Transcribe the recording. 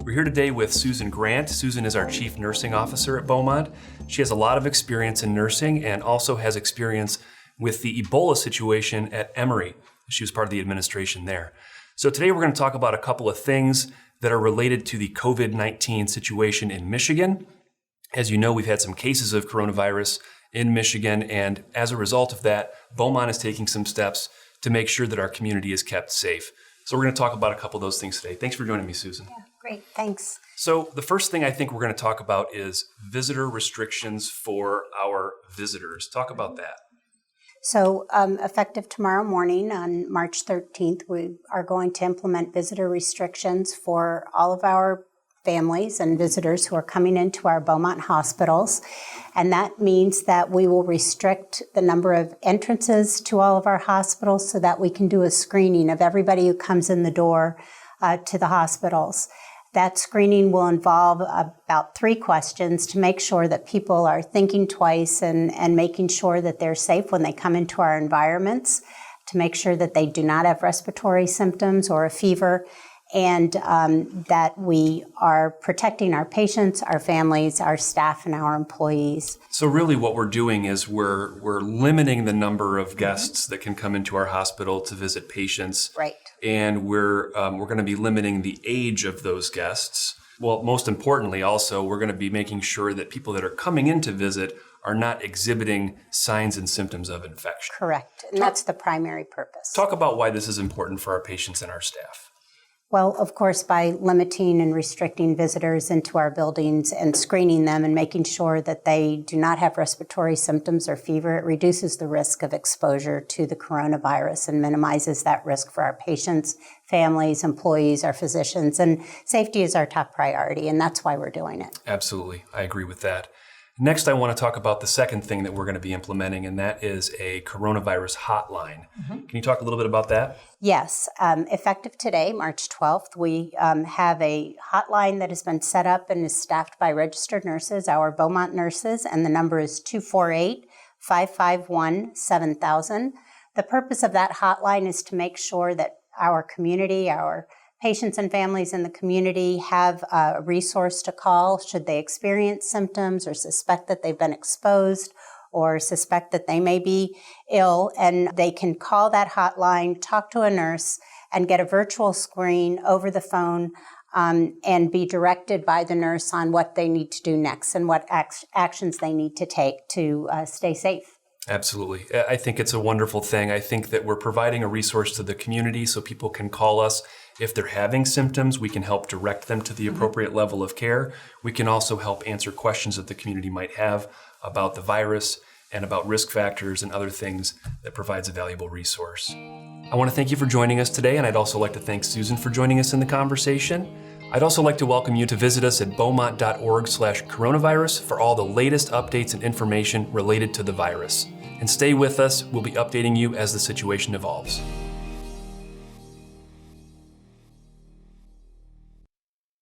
We're here today with Susan Grant. Susan is our Chief Nursing Officer at Beaumont. She has a lot of experience in nursing and also has experience with the Ebola situation at Emory. She was part of the administration there. So today we're going to talk about a couple of things that are related to the COVID-19 situation in Michigan. As you know, we've had some cases of coronavirus in Michigan, and as a result of that, Beaumont is taking some steps to make sure that our community is kept safe. So we're going to talk about a couple of those things today. Thanks for joining me, Susan. Yeah, great, thanks. So the first thing I think we're going to talk about is visitor restrictions for our visitors. Talk about that. So effective tomorrow morning on March 13th, we are going to implement visitor restrictions for all of our families and visitors who are coming into our Beaumont hospitals. And that means that we will restrict the number of entrances to all of our hospitals so that we can do a screening of everybody who comes in the door to the hospitals. That screening will involve about 3 questions to make sure that people are thinking twice and making sure that they're safe when they come into our environments, to make sure that they do not have respiratory symptoms or a fever, and that we are protecting our patients, our families, our staff, and our employees. So really what we're doing is we're limiting the number of guests that can come into our hospital to visit patients. Right. And we're going to be limiting the age of those guests. Well, most importantly also, we're going to be making sure that people that are coming in to visit are not exhibiting signs and symptoms of infection. Correct. And that's the primary purpose. Talk about why this is important for our patients and our staff. Well, of course, by limiting and restricting visitors into our buildings and screening them and making sure that they do not have respiratory symptoms or fever, it reduces the risk of exposure to the coronavirus and minimizes that risk for our patients, families, employees, our physicians. And safety is our top priority, and that's why we're doing it. Absolutely. I agree with that. Next, I want to talk about the second thing that we're going to be implementing, and that is a coronavirus hotline. Can you talk a little bit about that? Yes. Effective today, March 12th, we have a hotline that has been set up and is staffed by registered nurses, our Beaumont nurses, and the number is 248-551-7000. The purpose of that hotline is to make sure that our community, our patients and families in the community have a resource to call should they experience symptoms or suspect that they've been exposed or suspect that they may be ill, and they can call that hotline, talk to a nurse, and get a virtual screen over the phone and be directed by the nurse on what they need to do next and what actions they need to take to stay safe. Absolutely. I think it's a wonderful thing. I think that we're providing a resource to the community so people can call us. If they're having symptoms, we can help direct them to the appropriate level of care. We can also help answer questions that the community might have about the virus and about risk factors and other things that provides a valuable resource. I want to thank you for joining us today, and I'd also like to thank Susan for joining us in the conversation. I'd also like to welcome you to visit us at beaumont.org/coronavirus for all the latest updates and information related to the virus. And stay with us, we'll be updating you as the situation evolves.